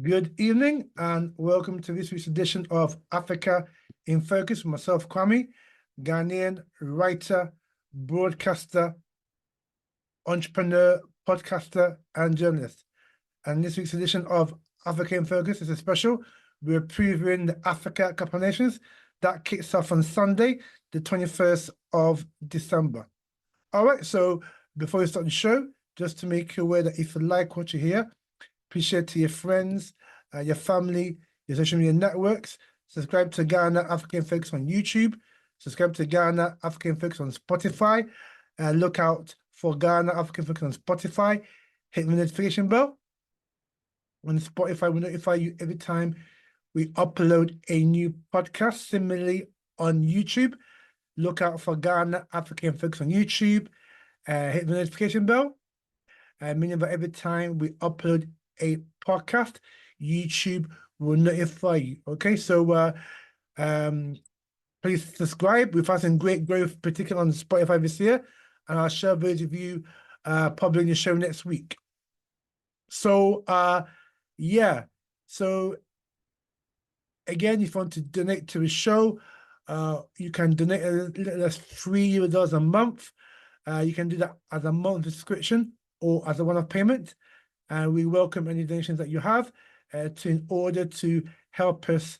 Good evening and welcome to this week's edition of Africa in Focus with myself, Kwame, Ghanaian writer, broadcaster, entrepreneur, podcaster, and journalist. And this week's edition of Africa in Focus is a special. We're previewing the Africa Cup of Nations that kicks off on Sunday, the 21st of December. All right, so before we start the show, just to make you aware that if you like what you hear, please share to your friends, your family, your social media networks. Subscribe to Ghana African Focus on YouTube. Subscribe to Ghana African Focus on Spotify. Look out for Ghana African Focus on Spotify. Hit the notification bell. On Spotify will notify you every time we upload a new podcast. Similarly, on YouTube, look out for Ghana African Focus on YouTube. Hit the notification bell. Meaning that every time we upload a podcast, YouTube will notify you. Okay, so please subscribe. We've had some great growth, particularly on Spotify this year, and I'll share those of you probably in the show next week. So yeah, so again, if you want to donate to the show, you can donate as little as $3 a month. You can do that as a monthly subscription or as a one-off payment. And we welcome any donations that you have in order to help us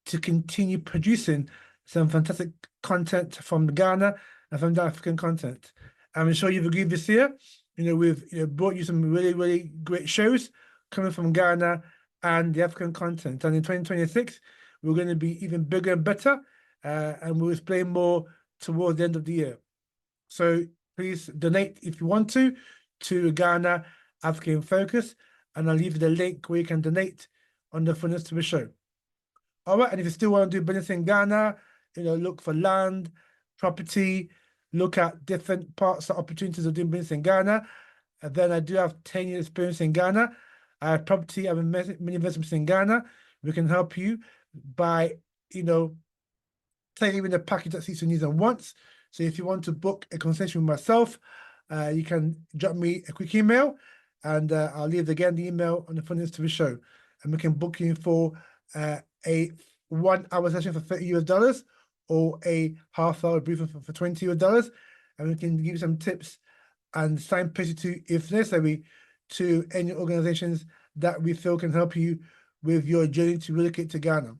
to continue producing some fantastic content from Ghana and from the African content. I'm sure you've agreed this year. We've brought you some really, really great shows coming from Ghana and the African content. And in 2026, we're going to be even bigger and better, and we'll explain more towards the end of the year. So please donate if you want to Ghana Africa in Focus, and I'll leave you the link where you can donate on the funnels to the show. All right, and if you still want to do business in Ghana, look for land, property, look at different parts of opportunities of doing business in Ghana. And then I do have 10 years experience in Ghana. I have property, I have many investments in Ghana. We can help you by, tailoring the package that suits your needs and wants. So if you want to book a consultation with myself, you can drop me a quick email, and I'll leave again the email on the funnels to the show, and we can book you for a 1-hour session for $30 or a half-hour briefing for $20, and we can give you some tips and signpost you to, if necessary, to any organizations that we feel can help you with your journey to relocate to Ghana.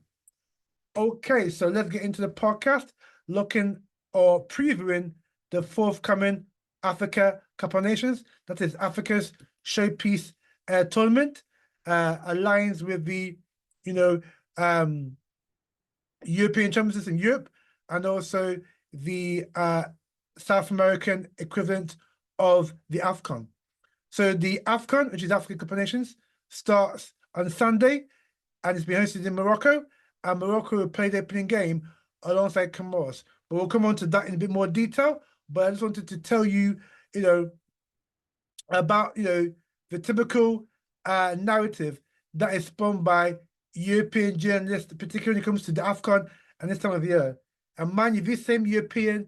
Okay, so let's get into the podcast, looking or previewing the forthcoming Africa Cup of Nations. That is Africa's showpiece tournament. Aligns with the, European Championships in Europe, and also the South American equivalent of the AFCON. So the AFCON, which is African Cup of Nations, starts on Sunday, and it's been hosted in Morocco, and Morocco will play their opening game alongside Comoros. But we'll come on to that in a bit more detail. But I just wanted to tell you, about, the typical narrative that is spun by European journalists, particularly when it comes to the AFCON and this time of year. And mind you, these same European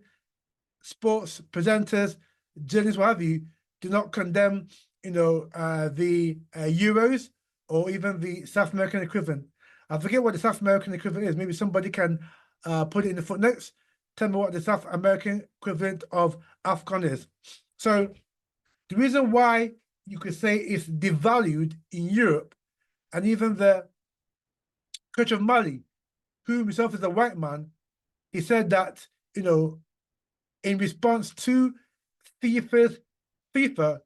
sports presenters, journalists, what have you, do not condemn, the Euros or even the South American equivalent. I forget what the South American equivalent is. Maybe somebody can put it in the footnotes. Tell me what the South American equivalent of AFCON is. So the reason why you could say it's devalued in Europe, and even the coach of Mali, who himself is a white man, he said that, in response to FIFA,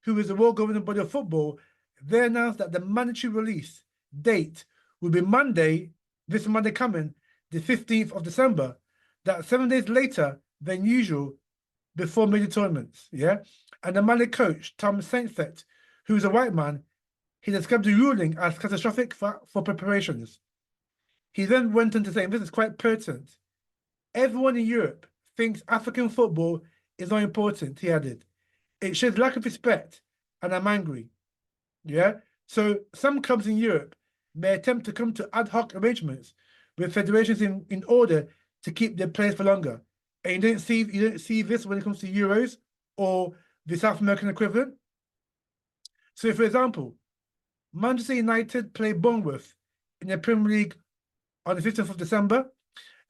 who is the world governing body of football, they announced that the mandatory release date will be Monday, this Monday coming, the 15th of December. That's 7 days later than usual before major tournaments, yeah? And the Mali coach, Tom Saintfiet, who is a white man, he described the ruling as catastrophic for preparations. He then went on to say, and this is quite pertinent, everyone in Europe thinks African football is not important, he added. It shows lack of respect, and I'm angry, yeah? So some clubs in Europe may attempt to come to ad hoc arrangements with federations in order to keep their players for longer. And you don't see this when it comes to Euros or the South American equivalent. So, for example, Manchester United play Bournemouth in the Premier League on the 15th of December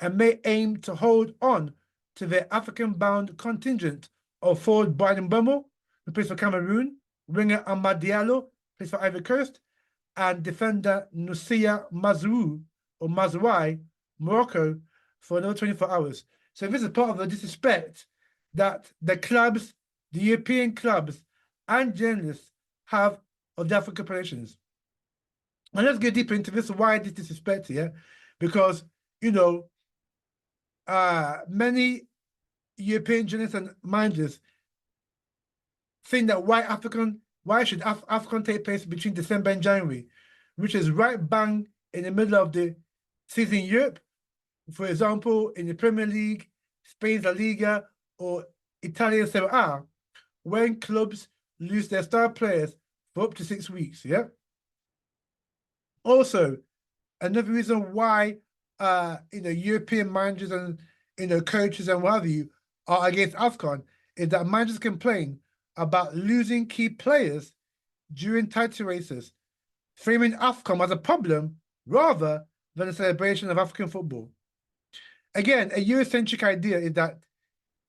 and may aim to hold on to their African-bound contingent of forward Brian Mbeumo, who plays for Cameroon, winger Amad Diallo, plays for Ivory Coast, and defender Nusia Mazrou, or Mazouai, Morocco, for another 24 hours. So this is part of the disrespect that the clubs, the European clubs, and journalists have of the African populations. And let's get deeper into this, why this disrespect here, because, you know, many European journalists and managers think that why should AFCON take place between December and January, which is right bang in the middle of the season in Europe. For example, in the Premier League, Spain's La Liga, or Italian Serie A, when clubs lose their star players for up to 6 weeks, yeah? Also, another reason why European managers and coaches and what have you are against AFCON is that managers complain about losing key players during title races, framing AFCON as a problem rather than a celebration of African football. Again, a Eurocentric idea is that,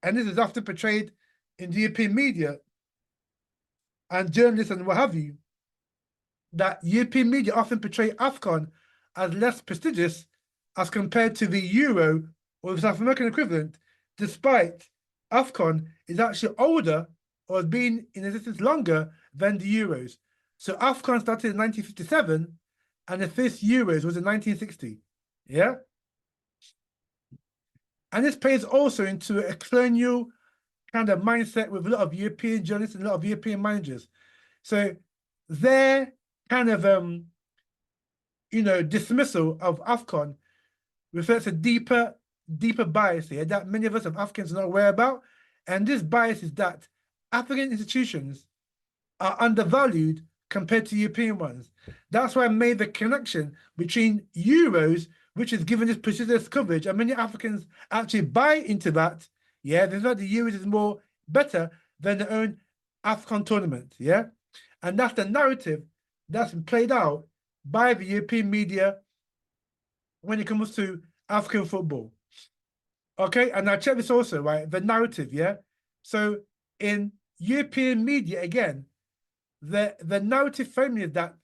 and this is often portrayed in the European media and journalists and what have you, that European media often portray AFCON as less prestigious as compared to the Euro or the South American equivalent, despite AFCON is actually older or has been in existence longer than the Euros. So AFCON started in 1957 and the first Euros was in 1960. Yeah? And this plays also into a colonial kind of mindset with a lot of European journalists and a lot of European managers. So their kind of dismissal of AFCON reflects a deeper bias here that many of us of Africans are not aware about. And this bias is that African institutions are undervalued compared to European ones. That's why I made the connection between Euros, which is given this prestigious coverage, and many Africans actually buy into that. Yeah, they thought the Euros is more better than their own AFCON tournament. Yeah, and that's the narrative that's been played out by the European media when it comes to African football. Okay, and now check this also, right? The narrative, yeah? So in European media, again, the narrative framing is that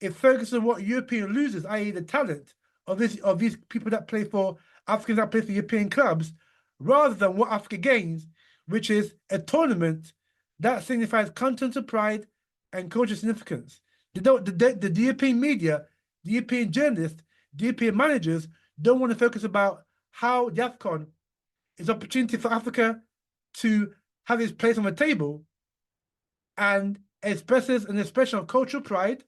it focuses on what European losers, i.e. the talent of these people that play for Africans that play for European clubs, rather than what Africa gains, which is a tournament that signifies continental pride and cultural significance. The European media, the European journalists, the European managers don't want to focus about how the AFCON is an opportunity for Africa to have its place on the table and expresses an expression of cultural pride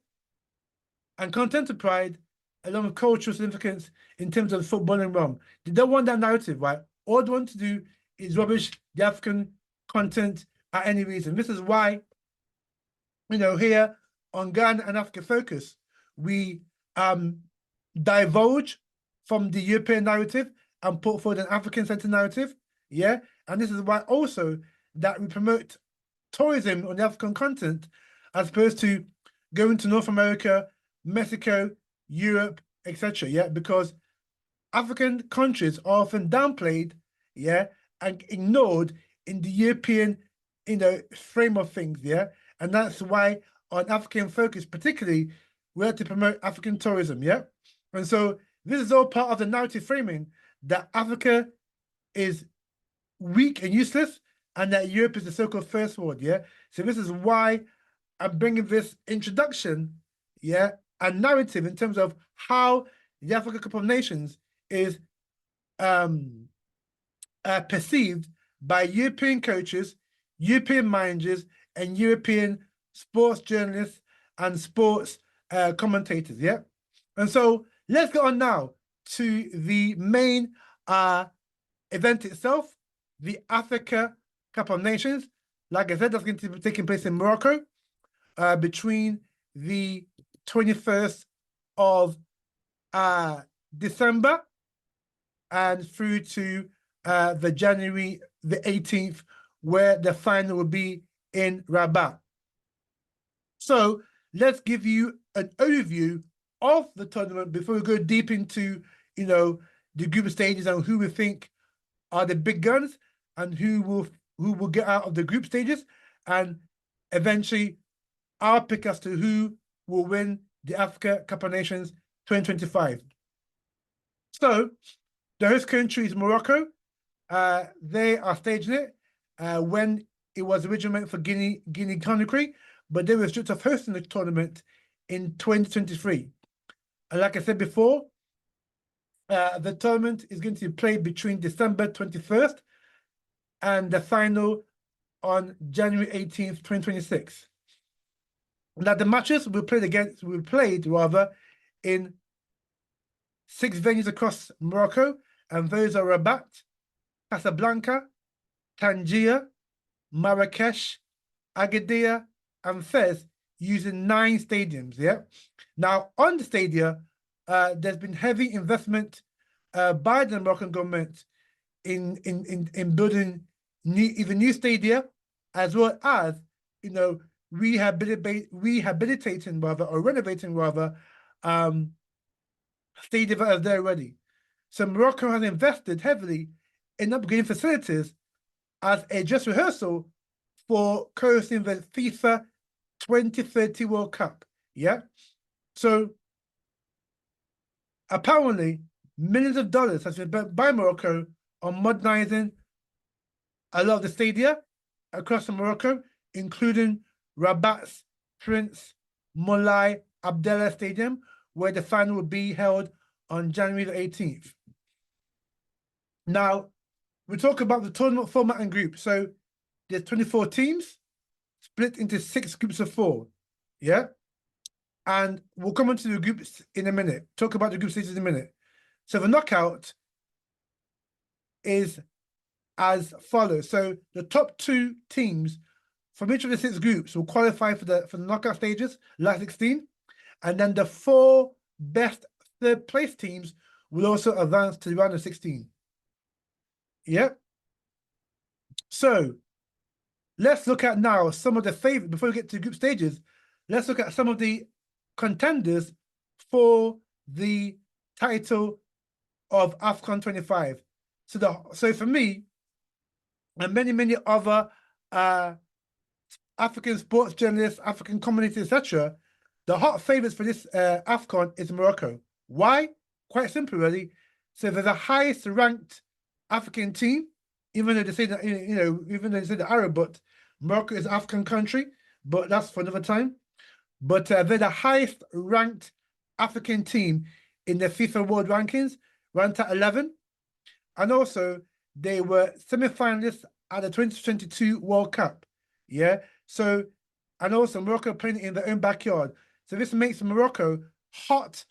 and continental pride along with cultural significance in terms of the footballing realm. They don't want that narrative, right? All they want to do is rubbish the African content at any reason. This is why, here on Ghana and Africa Focus, we divulge from the European narrative and put forward an African-centered narrative, yeah? And this is why also that we promote tourism on the African continent as opposed to going to North America, Mexico, Europe, etc., yeah? Because African countries are often downplayed, yeah, and ignored in the European, frame of things, yeah? And that's why on African Focus, particularly, we have to promote African tourism, yeah? And so this is all part of the narrative framing that Africa is weak and useless and that Europe is the so-called first world, yeah? So this is why I'm bringing this introduction, yeah, and narrative in terms of how the African Cup of Nations is perceived by European coaches, European managers, and European sports journalists and sports commentators, yeah? And so let's get on now to the main event itself, the Africa Cup of Nations. Like I said, that's going to be taking place in Morocco between the 21st of December and through to the January the 18th, where the final will be in Rabat. So let's give you an overview of the tournament before we go deep into, the group stages and who we think are the big guns and who will get out of the group stages, and eventually our pick as to who will win the Africa Cup of Nations 2025. So the host country is Morocco. They are staging it when it was originally meant for Guinea-Conakry, but they were stripped of hosting the tournament in 2023. And like I said before, the tournament is going to be played between December 21st and the final on January 18th, 2026. Now, the matches were played in 6 venues across Morocco, and those are Rabat, Casablanca, Tangier, Marrakesh, Agadir, and Fez, using 9 stadiums. Yeah. Now, on the stadia, there's been heavy investment by the Moroccan government in building new stadia, as well as rehabilitating or renovating stadia that are there already. So Morocco has invested heavily in upgrading facilities as a dress rehearsal for hosting the FIFA 2030 World Cup. Yeah. So apparently, millions of dollars has been spent by Morocco on modernizing a lot of the stadia across Morocco, including Rabat's Prince Moulay Abdallah Stadium, where the final will be held on January the 18th. Now, we talk about the tournament format and group. So there's 24 teams split into 6 groups of 4. Yeah. And we'll come on to the groups in a minute. Talk about the group stages in a minute. So the knockout is as follows. So the top 2 teams from each of the 6 groups will qualify for the knockout stages, last 16, and then the 4 best third place teams will also advance to the round of 16. Yep. So let's look at now some of the favorite, before we get to group stages, let's look at some of the contenders for the title of AFCON 25. So for me, and many other African sports journalists, African communities, etc., the hot favorites for this AFCON is Morocco. Why? Quite simple, really. So they're the highest ranked African team, even though they say that, even though they say the Arab, but Morocco is an African country, but that's for another time. But they're the highest ranked African team in the FIFA World Rankings, ranked at 11. And also, they were semi-finalists at the 2022 World Cup. Yeah. So, and also Morocco playing in their own backyard. So this makes Morocco hot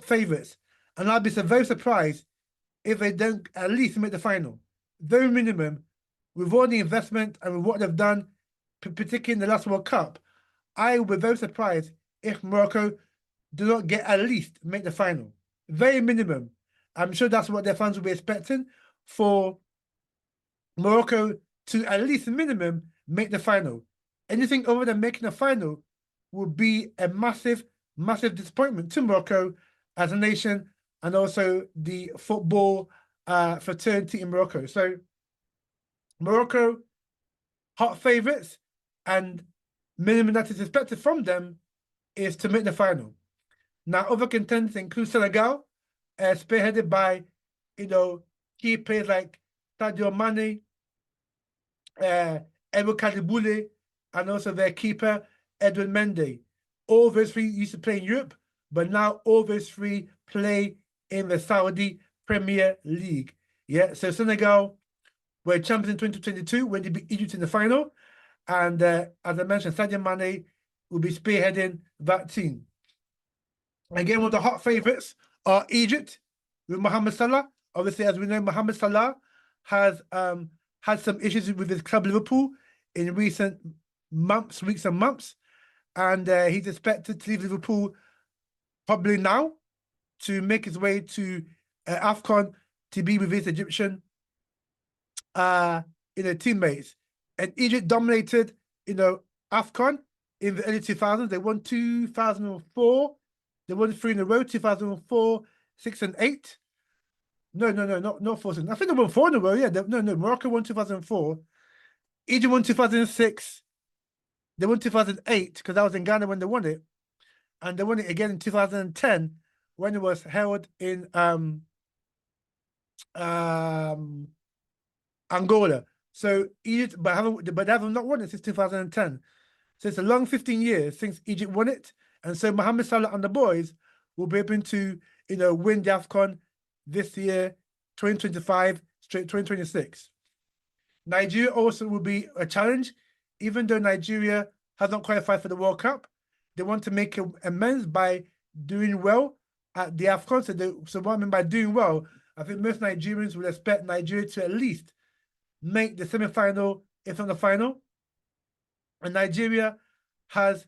favorites. And I'll be very surprised if they don't at least make the final. Very minimum, with all the investment and with what they've done, particularly in the last World Cup, I would be very surprised if Morocco do not at least make the final. Very minimum. I'm sure that's what their fans will be expecting, for Morocco to at least minimum make the final. Anything other than making the final would be a massive disappointment to Morocco as a nation, and also the football fraternity in Morocco. So Morocco, hot favourites, and minimum that is expected from them is to make the final. Now, other contenders include Senegal, spearheaded by, key players like Sadio Mané, Edouard Kadiboulé, and also their keeper, Edouard Mendy. All those 3 used to play in Europe, but now all those 3 play in the Saudi Premier League. Yeah, so Senegal were champions in 2022 when they beat Egypt in the final. And as I mentioned, Sadio Mané will be spearheading that team. Again, one of the hot favourites are Egypt with Mohamed Salah. Obviously, as we know, Mohamed Salah has had some issues with his club Liverpool in recent weeks and months. And he's expected to leave Liverpool probably now to make his way to AFCON to be with his Egyptian teammates. And Egypt dominated, AFCON in the early 2000s. They won 2004. They won 3 in a row, 2004, 6 and 8. No, not 4. I think they won 4 in a row. Yeah, Morocco won 2004. Egypt won 2006. They won 2008 because I was in Ghana when they won it, and they won it again in 2010 when it was held in Angola. So Egypt, but they have not won it since 2010. So it's a long 15 years since Egypt won it, and so Mohamed Salah and the boys will be able to win the AFCON this year, 2025, straight 2026. Nigeria also will be a challenge, even though Nigeria has not qualified for the World Cup. They want to make amends by doing well at the AFCON. So what I mean by doing well, I think most Nigerians would expect Nigeria to at least make the semi-final, if not the final. And Nigeria has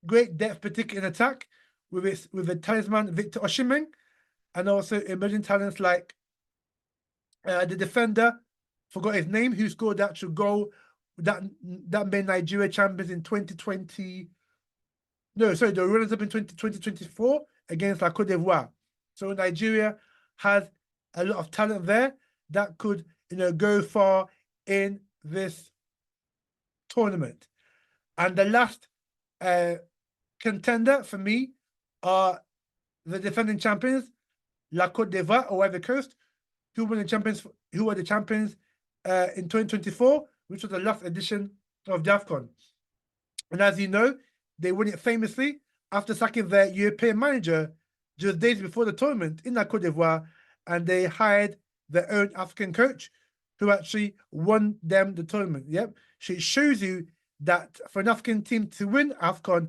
great depth, particularly in attack, with the talisman Victor Osimhen, and also emerging talents like the defender, forgot his name, who scored the actual goal that made Nigeria champions in 2020. No, sorry, the runners-up in 2024 against La Côte d'Ivoire. So Nigeria has a lot of talent there that could, go far in this tournament. And the last contender for me are the defending champions, La Côte d'Ivoire or Ivory Coast, who were the champions in 2024, which was the last edition of the AFCON. And as you know, they won it famously after sacking their European manager just days before the tournament in La Côte d'Ivoire, and they hired their own African coach who actually won them the tournament. Yep. So it shows you that for an African team to win AFCON,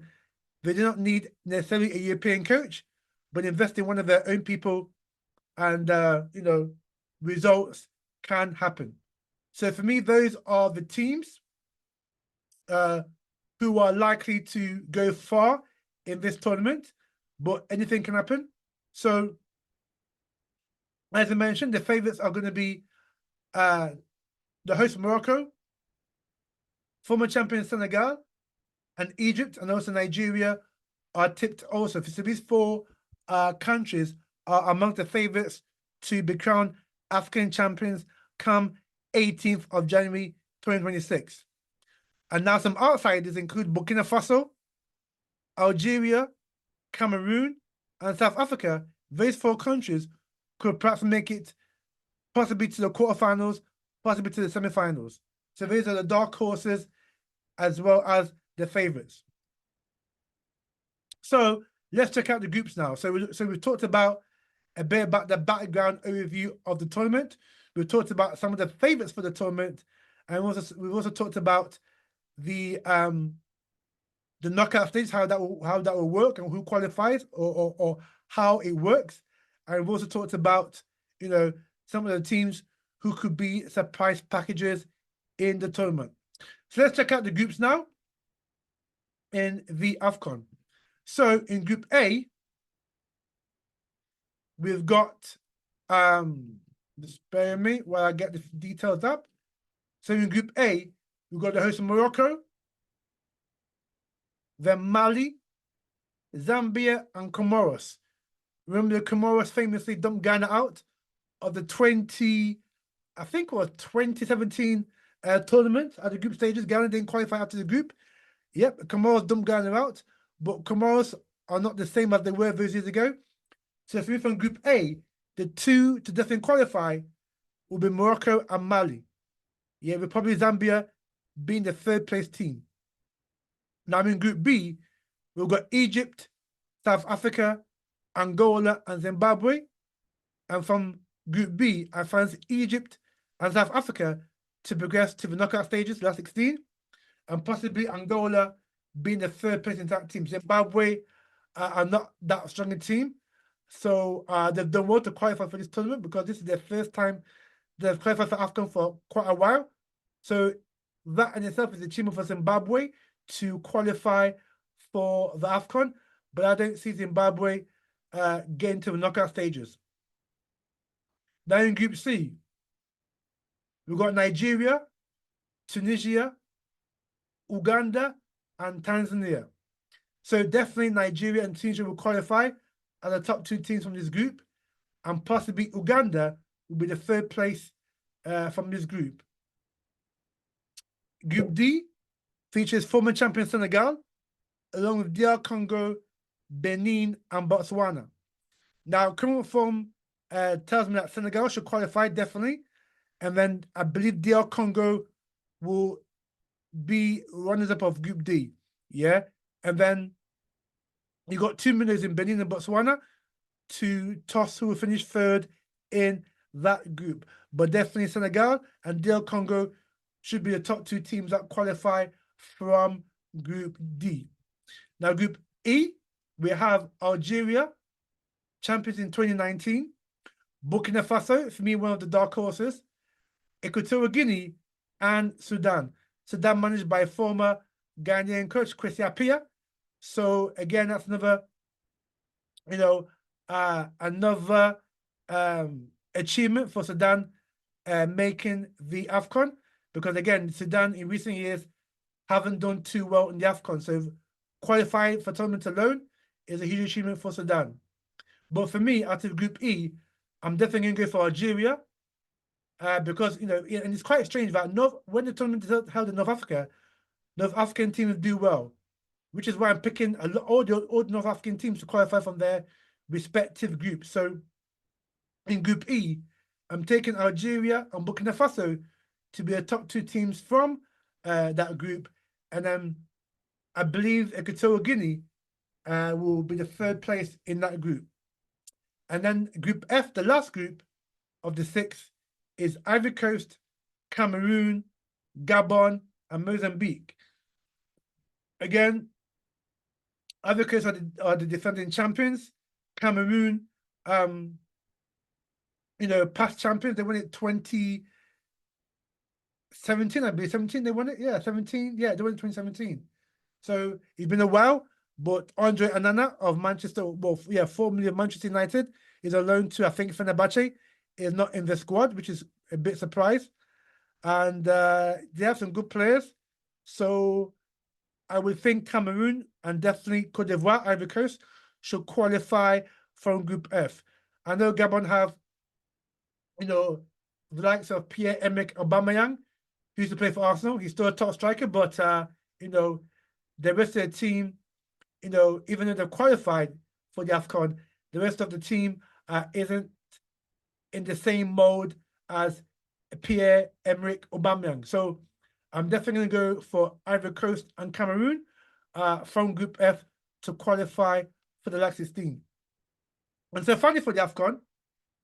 they do not need necessarily a European coach, but invest in one of their own people, and results can happen. So for me, those are the teams who are likely to go far in this tournament, but anything can happen. So, as I mentioned, the favorites are going to be the host Morocco, former champion Senegal, and Egypt, and also Nigeria are tipped also. So these 4 countries are among the favorites to be crowned African champions come 18th of January 2026. And now some outsiders include Burkina Faso, Algeria, Cameroon, and South Africa. Those 4 countries could perhaps make it possibly to the quarterfinals, possibly to the semifinals. So these are the dark horses as well as the favorites. So let's check out the groups now. So we've talked about a bit about the background overview of the tournament. We've talked about some of the favorites for the tournament, and we've also talked about the knockout stage, how that will work, and who qualifies, or how it works. And we've also talked about some of the teams who could be surprise packages in the tournament. So let's check out the groups now in the AFCON. So in Group A, we've got just bear with me while I get the details up. So in Group A, we've got the host of Morocco, then Mali, Zambia, and Comoros. Remember, the Comoros famously dumped Ghana out of the 2017 tournament at the group stages. Ghana didn't qualify after the group. Yep, Comoros dumped Ghana out, but Comoros are not the same as they were those years ago. So if we're from Group A, the 2 to definitely qualify will be Morocco and Mali. Yeah, with probably Zambia being the 3rd place team. Now in Group B, we've got Egypt, South Africa, Angola, and Zimbabwe. And from Group B, I fancy Egypt and South Africa to progress to the knockout stages, last 16, and possibly Angola being the 3rd place in that team. Zimbabwe are not that strong a team, so they've done well to qualify for this tournament because this is their first time they've qualified for AFCON for quite a while. So that in itself is an achievement for Zimbabwe to qualify for the AFCON, but I don't see Zimbabwe getting to the knockout stages. Now in Group C, we've got Nigeria, Tunisia, Uganda, and Tanzania. So definitely Nigeria and Tunisia will qualify as the top 2 teams from this group, and possibly Uganda will be the 3rd place from this group. Group D features former champion Senegal, along with DR Congo, Benin, and Botswana. Now, current form tells me that Senegal should qualify definitely, and then I believe DR Congo will be runners-up of Group D. Yeah, and then you got 2 minnows in Benin and Botswana to toss who will finish 3rd in that group. But definitely Senegal and DR Congo should be the top 2 teams that qualify from Group D. Now, Group E, we have Algeria, champions in 2019. Burkina Faso, for me, one of the dark horses. Equatorial Guinea and Sudan. Sudan managed by former Ghanaian coach Chris Appiah. So again, that's another, another achievement for Sudan making the AFCON, because again, Sudan in recent years haven't done too well in the AFCON. So qualifying for tournament alone is a huge achievement for Sudan. But for me, out of Group E, I'm definitely going to go for Algeria, because, and it's quite strange that when the tournament is held in North Africa, North African teams do well, which is why I'm picking all the North African teams to qualify from their respective groups. So in Group E, I'm taking Algeria and Burkina Faso to be the top 2 teams from that group. And then I believe Equatorial Guinea will be the 3rd place in that group. And then Group F, the last group of the 6, is Ivory Coast, Cameroon, Gabon, and Mozambique. Again, Ivory Coast are the defending champions. Cameroon, past champions. They won it 2017, I believe. 17, they won it? Yeah, 17. Yeah, they won it 2017. So it's been a while, but Andre Anana of Manchester, formerly of Manchester United, is on loan to, I think, Fenerbahce, is not in the squad, which is a bit surprised. And they have some good players. So I would think Cameroon and definitely Côte d'Ivoire, Ivory Coast, should qualify from Group F. I know Gabon have, the likes of Pierre-Emerick Aubameyang, who used to play for Arsenal. He's still a top striker, but, the rest of the team, even though they're qualified for the AFCON, the rest of the team isn't in the same mode as Pierre-Emerick Aubameyang. So I'm definitely going to go for Ivory Coast and Cameroon from Group F to qualify for the last 16. And so finally for the AFCON,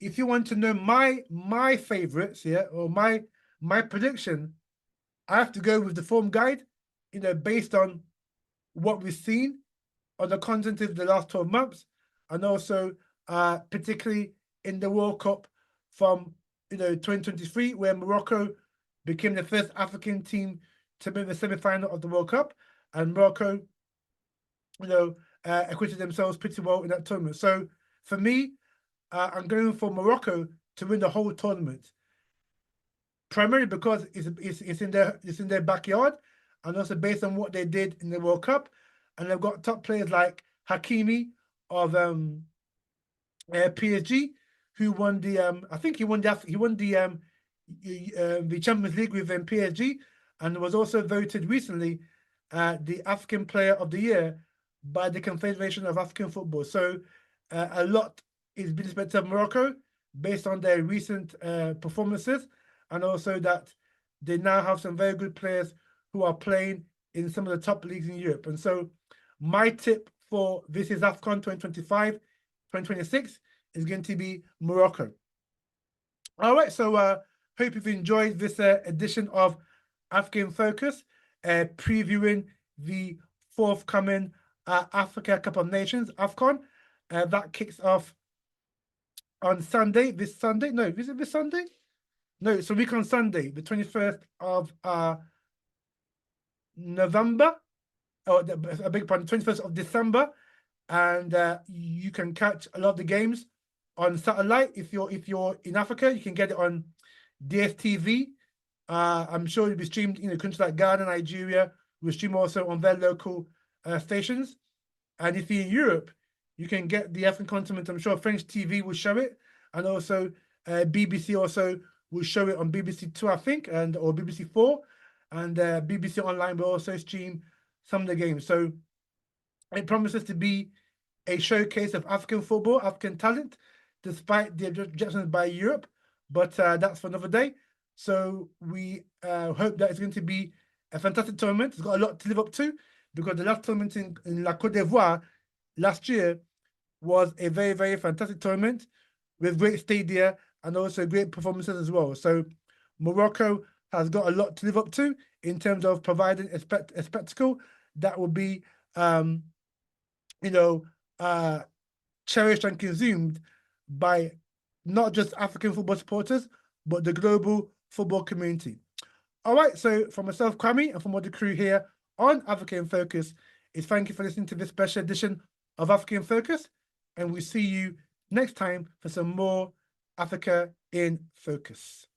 if you want to know my favorites, or my prediction, I have to go with the form guide, based on what we've seen on the continent of the last 12 months, and also particularly in the World Cup from 2023, where Morocco became the first African team to make the semi-final of the World Cup, and Morocco, acquitted themselves pretty well in that tournament. So for me, I'm going for Morocco to win the whole tournament, primarily because it's in their backyard, and also based on what they did in the World Cup, and they've got top players like Hakimi of PSG, who won the I think he won the Champions League with PSG, and was also voted recently the African Player of the Year by the Confederation of African Football. So a lot is being expected of Morocco based on their recent performances, and also that they now have some very good players who are playing in some of the top leagues in Europe. And so my tip for this is AFCON 2025-2026 is going to be Morocco. All right, so hope you've enjoyed this edition of African Focus, previewing the forthcoming Africa Cup of Nations, AFCON. That kicks off on Sunday, this Sunday. No, is it this Sunday? No, it's a week on Sunday, the 21st of November. I beg your pardon, 21st of December. And you can catch a lot of the games on satellite. If you're in Africa, you can get it on DSTV. I'm sure it'll be streamed in countries like Ghana, Nigeria, will stream also on their local stations. And if you're in Europe, you can get the African continent. I'm sure French TV will show it, and also BBC also will show it on BBC Two, I think, or BBC Four, and BBC Online will also stream some of the games. So it promises to be a showcase of African football, African talent, despite the objections by Europe. But that's for another day. So we hope that it's going to be a fantastic tournament. It's got a lot to live up to, because the last tournament in La Côte d'Ivoire last year was a very, very fantastic tournament with great stadia and also great performances as well. So Morocco has got a lot to live up to in terms of providing a spectacle that will be, cherished and consumed by not just African football supporters, but the global football community. All right, so from myself, Kwame, and from all the crew here on Africa in Focus, is thank you for listening to this special edition of Africa in Focus, and we'll see you next time for some more Africa in Focus.